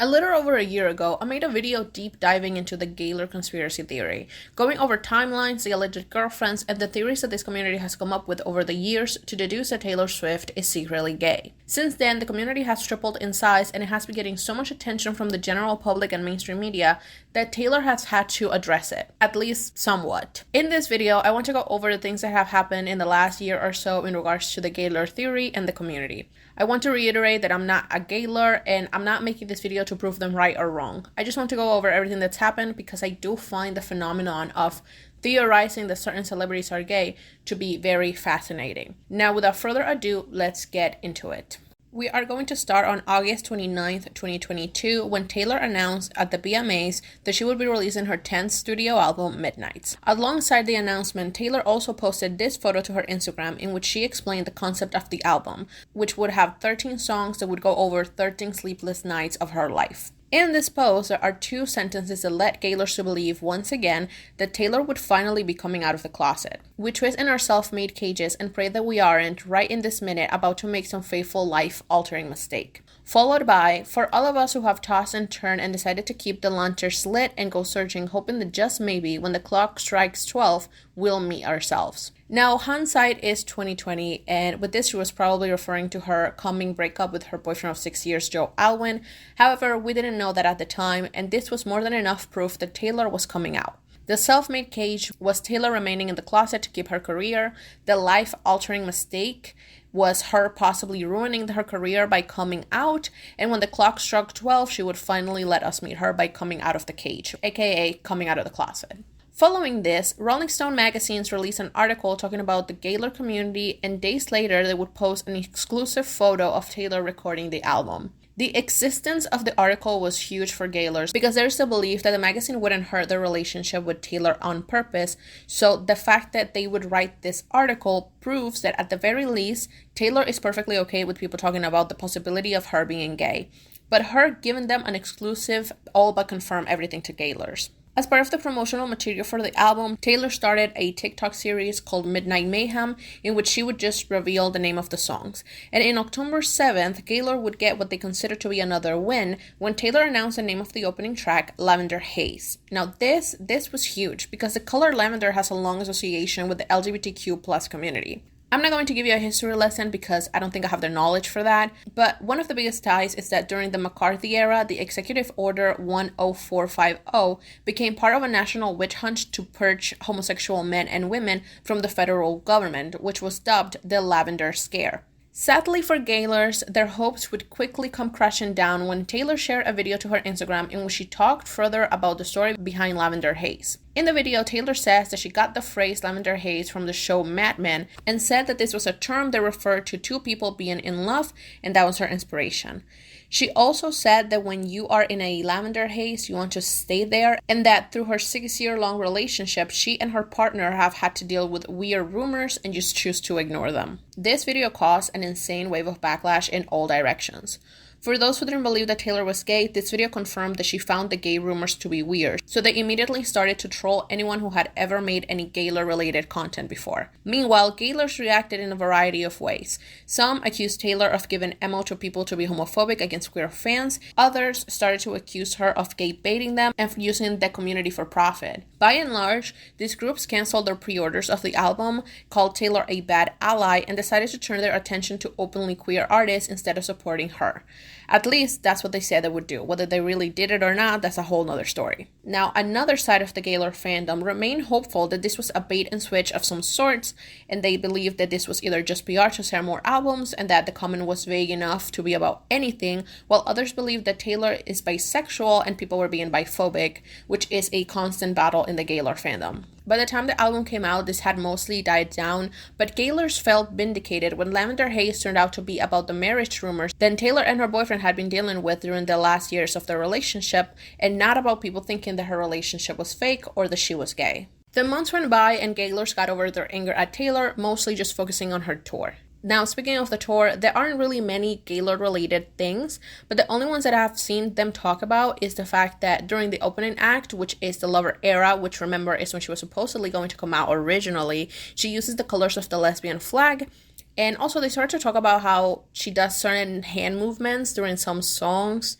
A little over a year ago, I made a video deep diving into the Gaylor conspiracy theory, going over timelines, the alleged girlfriends, and the theories that this community has come up with over the years to deduce that Taylor Swift is secretly gay. Since then, the community has tripled in size and it has been getting so much attention from the general public and mainstream media that Taylor has had to address it, at least somewhat. In this video, I want to go over the things that have happened in the last year or so in regards to the Gaylor theory and the community. I want to reiterate that I'm not a Gaylor and I'm not making this video to prove them right or wrong. I just want to go over everything that's happened because I do find the phenomenon of theorizing that certain celebrities are gay to be very fascinating. Now, without further ado, let's get into it. We are going to start on August 29th, 2022, when Taylor announced at the BMAs that she would be releasing her 10th studio album, Midnights. Alongside the announcement, Taylor also posted this photo to her Instagram in which she explained the concept of the album, which would have 13 songs that would go over 13 sleepless nights of her life. In this post, there are two sentences that led Gaylor to believe once again that Taylor would finally be coming out of the closet. We twist in our self-made cages and pray that we aren't, right in this minute, about to make some fateful life-altering mistake. Followed by, for all of us who have tossed and turned and decided to keep the lanterns lit and go searching, hoping that just maybe, when the clock strikes 12, we'll meet ourselves. Now, hindsight is 2020, and with this, she was probably referring to her coming breakup with her boyfriend of 6 years, Joe Alwyn. However, we didn't know that at the time, and this was more than enough proof that Taylor was coming out. The self-made cage was Taylor remaining in the closet to keep her career. The life-altering mistake was her possibly ruining her career by coming out, and when the clock struck 12, she would finally let us meet her by coming out of the cage, aka coming out of the closet. Following this, Rolling Stone magazines released an article talking about the Gaylor community, and days later they would post an exclusive photo of Taylor recording the album. The existence of the article was huge for Gaylors because there's a belief that the magazine wouldn't hurt their relationship with Taylor on purpose, so the fact that they would write this article proves that at the very least, Taylor is perfectly okay with people talking about the possibility of her being gay, but her giving them an exclusive all but confirm everything to Gaylors. As part of the promotional material for the album, Taylor started a TikTok series called Midnight Mayhem, in which she would just reveal the name of the songs. And in October 7th, Gaylor would get what they consider to be another win when Taylor announced the name of the opening track, Lavender Haze. Now this was huge because the color lavender has a long association with the LGBTQ+ community. I'm not going to give you a history lesson because I don't think I have the knowledge for that, but one of the biggest ties is that during the McCarthy era, the Executive Order 10450 became part of a national witch hunt to purge homosexual men and women from the federal government, which was dubbed the Lavender Scare. Sadly for Gaylors, their hopes would quickly come crashing down when Taylor shared a video to her Instagram in which she talked further about the story behind Lavender Haze. In the video, Taylor says that she got the phrase Lavender Haze from the show Mad Men and said that this was a term that referred to two people being in love, and that was her inspiration. She also said that when you are in a lavender haze, you want to stay there, and that through her 6-year-long relationship, she and her partner have had to deal with weird rumors and just choose to ignore them. This video caused an insane wave of backlash in all directions. For those who didn't believe that Taylor was gay, this video confirmed that she found the gay rumors to be weird, so they immediately started to troll anyone who had ever made any Gaylor-related content before. Meanwhile, Gaylors reacted in a variety of ways. Some accused Taylor of giving ammo to people to be homophobic against queer fans. Others started to accuse her of gay baiting them and using the community for profit. By and large, these groups canceled their pre-orders of the album, called Taylor a bad ally, and decided to turn their attention to openly queer artists instead of supporting her. At least that's what they said they would do. Whether they really did it or not, that's a whole nother story. Now, another side of the Gaylor fandom remained hopeful that this was a bait and switch of some sorts, and they believed that this was either just PR to sell more albums and that the comment was vague enough to be about anything, while others believed that Taylor is bisexual and people were being biphobic, which is a constant battle in the Gaylor fandom. By the time the album came out, this had mostly died down, but Gaylors felt vindicated when Lavender Haze turned out to be about the marriage rumors that Taylor and her boyfriend had been dealing with during the last years of their relationship, and not about people thinking that her relationship was fake or that she was gay. The months went by and Gaylors got over their anger at Taylor, mostly just focusing on her tour. Now, speaking of the tour, there aren't really many Gaylor-related things, but the only ones that I've seen them talk about is the fact that during the opening act, which is the Lover era, which remember is when she was supposedly going to come out originally, she uses the colors of the lesbian flag. And also they started to talk about how she does certain hand movements during some songs.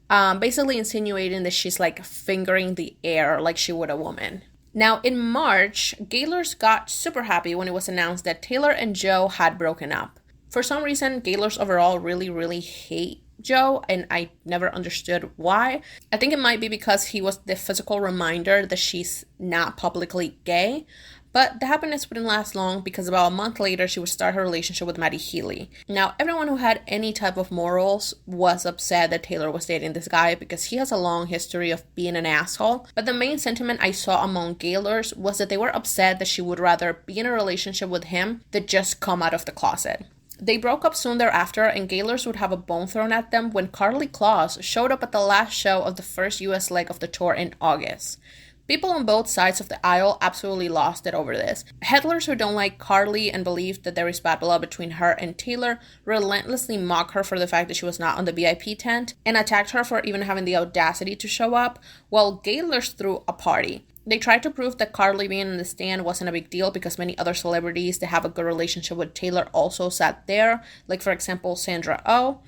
basically insinuating that she's like fingering the air like she would a woman. Now, in March, Gaylor's got super happy when it was announced that Taylor and Joe had broken up. For some reason, Gaylor's overall really hate Joe, and I never understood why. I think it might be because he was the physical reminder that she's not publicly gay. But the happiness wouldn't last long because about a month later, she would start her relationship with Maddie Healy. Now, everyone who had any type of morals was upset that Taylor was dating this guy because he has a long history of being an asshole. But the main sentiment I saw among Gaylors was that they were upset that she would rather be in a relationship with him than just come out of the closet. They broke up soon thereafter, and Gaylors would have a bone thrown at them when Carly Claus showed up at the last show of the first US leg of the tour in August. People on both sides of the aisle absolutely lost it over this. Headlers who don't like Carly and believe that there is bad blood between her and Taylor relentlessly mock her for the fact that she was not on the VIP tent and attacked her for even having the audacity to show up, while Gaylors threw a party. They tried to prove that Carly being in the stand wasn't a big deal because many other celebrities that have a good relationship with Taylor also sat there, like for example Sandra Oh.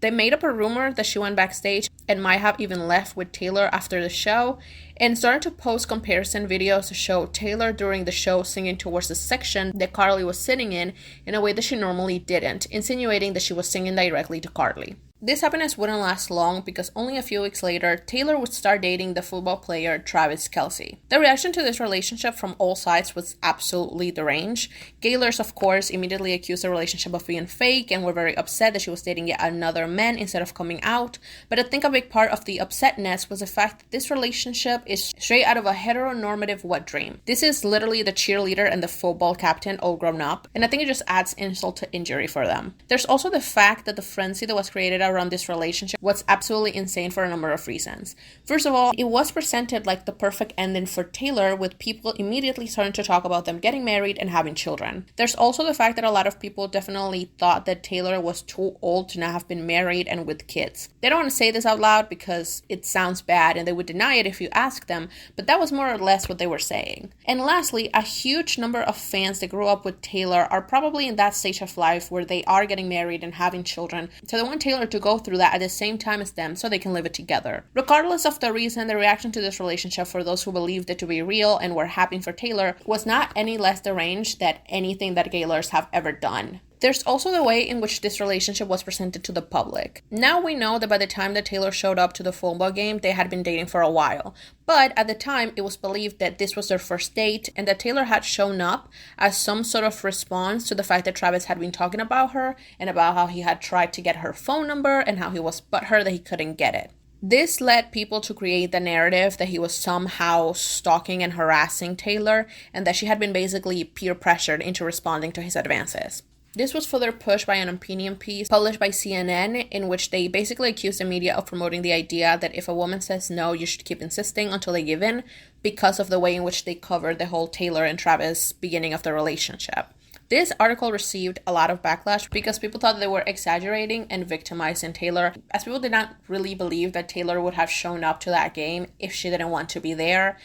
They made up a rumor that she went backstage and might have even left with Taylor after the show, and started to post comparison videos to show Taylor during the show singing towards the section that Carly was sitting in a way that she normally didn't, insinuating that she was singing directly to Carly. This happiness wouldn't last long because only a few weeks later, Taylor would start dating the football player Travis Kelce. The reaction to this relationship from all sides was absolutely deranged. Gaylors, of course, immediately accused the relationship of being fake and were very upset that she was dating yet another man instead of coming out. But I think a big part of the upsetness was the fact that this relationship is straight out of a heteronormative wet dream. This is literally the cheerleader and the football captain all grown up, and I think it just adds insult to injury for them. There's also the fact that the frenzy that was created around this relationship was absolutely insane for a number of reasons. First of all, it was presented like the perfect ending for Taylor, with people immediately starting to talk about them getting married and having children. There's also the fact that a lot of people definitely thought that Taylor was too old to not have been married and with kids. They don't want to say this out loud because it sounds bad and they would deny it if you ask them, but that was more or less what they were saying. And lastly, a huge number of fans that grew up with Taylor are probably in that stage of life where they are getting married and having children, so they want Taylor to go through that at the same time as them so they can live it together. Regardless of the reason, the reaction to this relationship for those who believed it to be real and were happy for Taylor was not any less deranged than anything that Gaylors have ever done. There's also the way in which this relationship was presented to the public. Now we know that by the time that Taylor showed up to the football game, they had been dating for a while. But at the time, it was believed that this was their first date and that Taylor had shown up as some sort of response to the fact that Travis had been talking about her and about how he had tried to get her phone number and how he was butthurt that he couldn't get it. This led people to create the narrative that he was somehow stalking and harassing Taylor and that she had been basically peer pressured into responding to his advances. This was further pushed by an opinion piece published by CNN in which they basically accused the media of promoting the idea that if a woman says no, you should keep insisting until they give in because of the way in which they covered the whole Taylor and Travis beginning of the relationship. This article received a lot of backlash because people thought they were exaggerating and victimizing Taylor, as people did not really believe that Taylor would have shown up to that game if she didn't want to be there.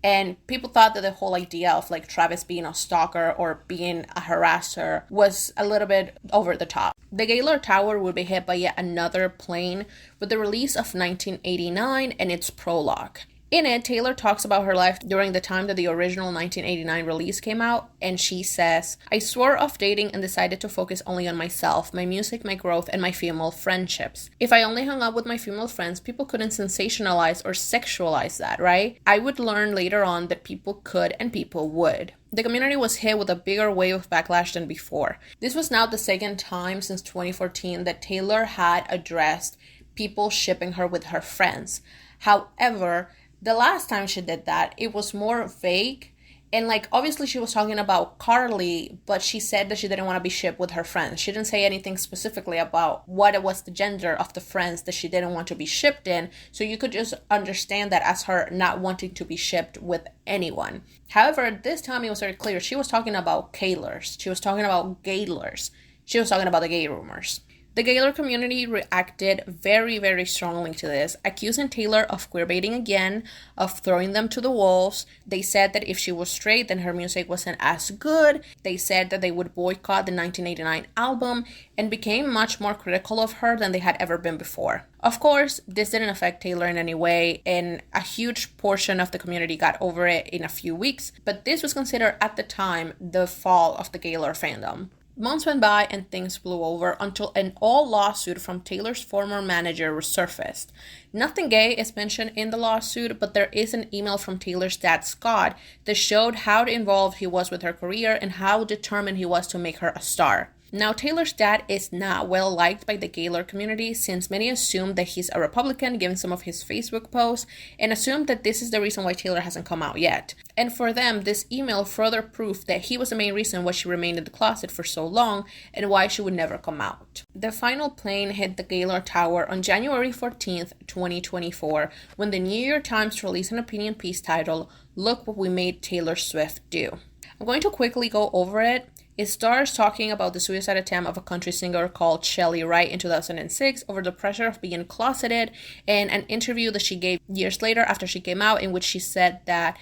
And people thought that the whole idea of like Travis being a stalker or being a harasser was a little bit over the top. The Gaylor Tower would be hit by yet another plane with the release of 1989 and its prologue. In it, Taylor talks about her life during the time that the original 1989 release came out, and she says, "I swore off dating and decided to focus only on myself, my music, my growth, and my female friendships. If I only hung out with my female friends, people couldn't sensationalize or sexualize that, right? I would learn later on that people could and people would." The community was hit with a bigger wave of backlash than before. This was now the second time since 2014 that Taylor had addressed people shipping her with her friends. However, the last time she did that, it was more vague. And like, obviously she was talking about Carly, but she said that she didn't want to be shipped with her friends. She didn't say anything specifically about what was the gender of the friends that she didn't want to be shipped in. So you could just understand that as her not wanting to be shipped with anyone. However, this time it was very clear. She was talking about Gaylors. She was talking about Gaylors. She was talking about the gay rumors. The The Gaylor community reacted very, very strongly to this, accusing Taylor of queerbaiting again, of throwing them to the wolves. They said that if she was straight, then her music wasn't as good. They said that they would boycott the 1989 album and became much more critical of her than they had ever been before. Of course, this didn't affect Taylor in any way, and a huge portion of the community got over it in a few weeks, but this was considered at the time the fall of the Gaylor fandom. Months went by and things blew over until an old lawsuit from Taylor's former manager resurfaced. Nothing gay is mentioned in the lawsuit, but there is an email from Taylor's dad, Scott, that showed how involved he was with her career and how determined he was to make her a star. Now, Taylor's dad is not well liked by the Gaylor community, since many assume that he's a Republican, given some of his Facebook posts, and assume that this is the reason why Taylor hasn't come out yet. And for them, this email further proved that he was the main reason why she remained in the closet for so long and why she would never come out. The final plane hit the Gaylor Tower on January 14th, 2024, when the New York Times released an opinion piece titled, "Look What We Made Taylor Swift Do." I'm going to quickly go over it. It starts talking about the suicide attempt of a country singer called Shelly Wright in 2006 over the pressure of being closeted, and an interview that she gave years later after she came out, in which she said that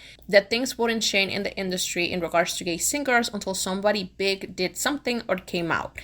things wouldn't change in the industry in regards to gay singers until somebody big did something or came out.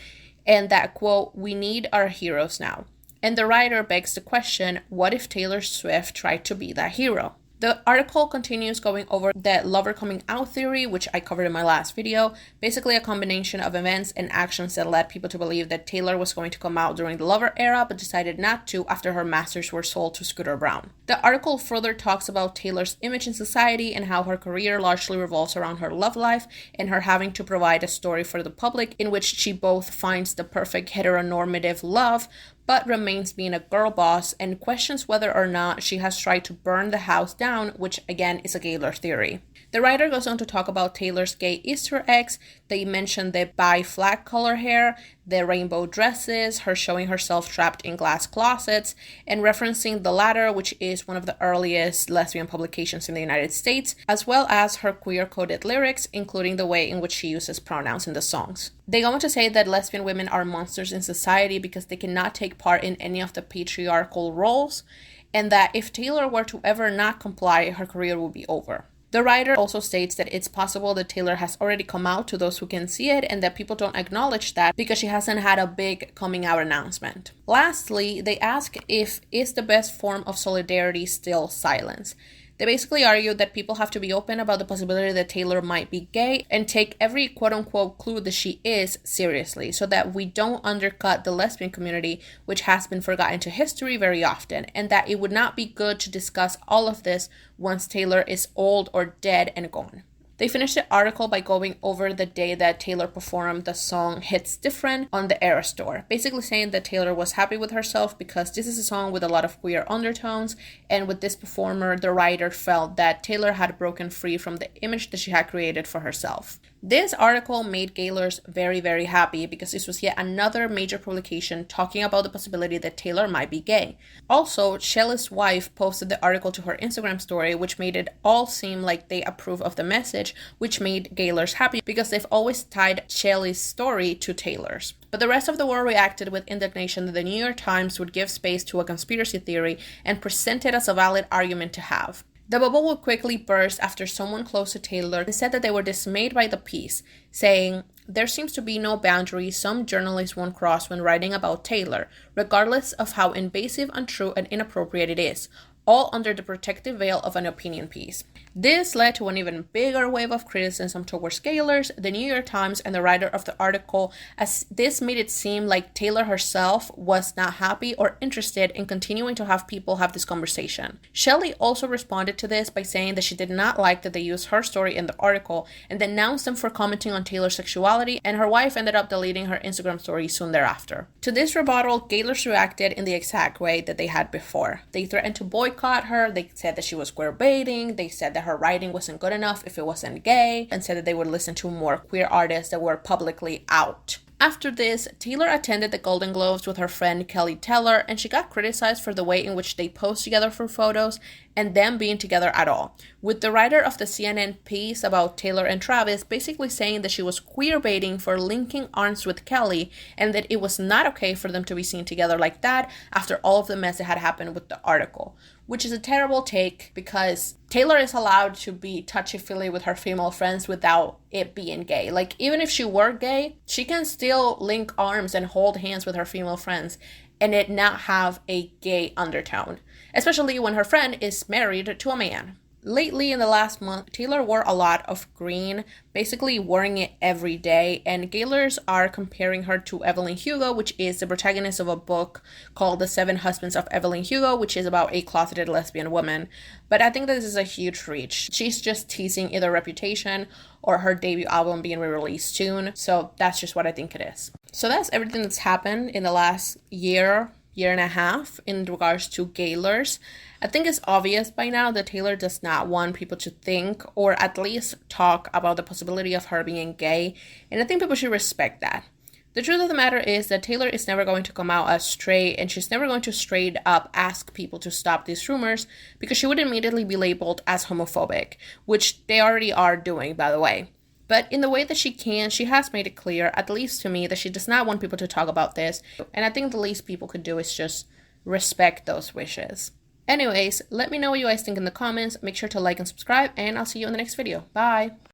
And that, quote, "We need our heroes now." And the writer begs the question, what if Taylor Swift tried to be that hero? The article continues going over the lover coming out theory, which I covered in my last video. Basically a combination of events and actions that led people to believe that Taylor was going to come out during the lover era, but decided not to after her masters were sold to Scooter Braun. The article further talks about Taylor's image in society and how her career largely revolves around her love life and her having to provide a story for the public in which she both finds the perfect heteronormative love, but remains being a girl boss, and questions whether or not she has tried to burn the house down, which again is a Gaylor theory. The writer goes on to talk about Taylor's gay Easter eggs. They mention the bi flag color hair, the rainbow dresses, her showing herself trapped in glass closets, and referencing The Ladder, which is one of the earliest lesbian publications in the United States, as well as her queer-coded lyrics, including the way in which she uses pronouns in the songs. They go on to say that lesbian women are monsters in society because they cannot take part in any of the patriarchal roles, and that if Taylor were to ever not comply, her career would be over. The writer also states that it's possible that Taylor has already come out to those who can see it, and that people don't acknowledge that because she hasn't had a big coming out announcement. Lastly, they ask if is the best form of solidarity still silence. They basically argue that people have to be open about the possibility that Taylor might be gay and take every quote-unquote clue that she is seriously, so that we don't undercut the lesbian community, which has been forgotten to history very often, and that it would not be good to discuss all of this once Taylor is old or dead and gone. They finished the article by going over the day that Taylor performed the song Hits Different on the Era Store, basically saying that Taylor was happy with herself because this is a song with a lot of queer undertones, and with this performer, the writer felt that Taylor had broken free from the image that she had created for herself. This article made Gaylors very, very happy because this was yet another major publication talking about the possibility that Taylor might be gay. Also, Shelly's wife posted the article to her Instagram story, which made it all seem like they approve of the message, which made Gaylors happy because they've always tied Shelly's story to Taylor's. But the rest of the world reacted with indignation that the New York Times would give space to a conspiracy theory and present it as a valid argument to have. The bubble would quickly burst after someone close to Taylor said that they were dismayed by the piece, saying, "There seems to be no boundary some journalists won't cross when writing about Taylor, regardless of how invasive, untrue, and inappropriate it is, all under the protective veil of an opinion piece." This led to an even bigger wave of criticism towards Gaylors, the New York Times, and the writer of the article, as this made it seem like Taylor herself was not happy or interested in continuing to have people have this conversation. Shelly also responded to this by saying that she did not like that they used her story in the article and denounced them for commenting on Taylor's sexuality, and her wife ended up deleting her Instagram story soon thereafter. To this rebuttal, Gaylors reacted in the exact way that they had before. They threatened to boycott her, they said that she was queer baiting, they said that her writing wasn't good enough if it wasn't gay, and said that they would listen to more queer artists that were publicly out. After this, Taylor attended the Golden Globes with her friend Kelly Teller, and she got criticized for the way in which they posed together for photos and them being together at all, with the writer of the CNN piece about Taylor and Travis basically saying that she was queerbaiting for linking arms with Kelly and that it was not okay for them to be seen together like that after all of the mess that had happened with the article, which is a terrible take because Taylor is allowed to be touchy-feely with her female friends without it being gay. Like, even if she were gay, she can still link arms and hold hands with her female friends and it not have a gay undertone, especially when her friend is married to a man. Lately, in the last month, Taylor wore a lot of green, basically wearing it every day, and Gaylors are comparing her to Evelyn Hugo, which is the protagonist of a book called The Seven Husbands of Evelyn Hugo, which is about a closeted lesbian woman. But I think this is a huge reach. She's just teasing either Reputation or her debut album being re-released soon, so that's just what I think it is. So that's everything that's happened in the last year and a half in regards to Gaylors. I think it's obvious by now that Taylor does not want people to think or at least talk about the possibility of her being gay, and I think people should respect that. The truth of the matter is that Taylor is never going to come out as straight, and she's never going to straight up ask people to stop these rumors because she would immediately be labeled as homophobic, which they already are doing, by the way. But in the way that she can, she has made it clear, at least to me, that she does not want people to talk about this. And I think the least people could do is just respect those wishes. Anyways, let me know what you guys think in the comments. Make sure to like and subscribe, and I'll see you in the next video. Bye!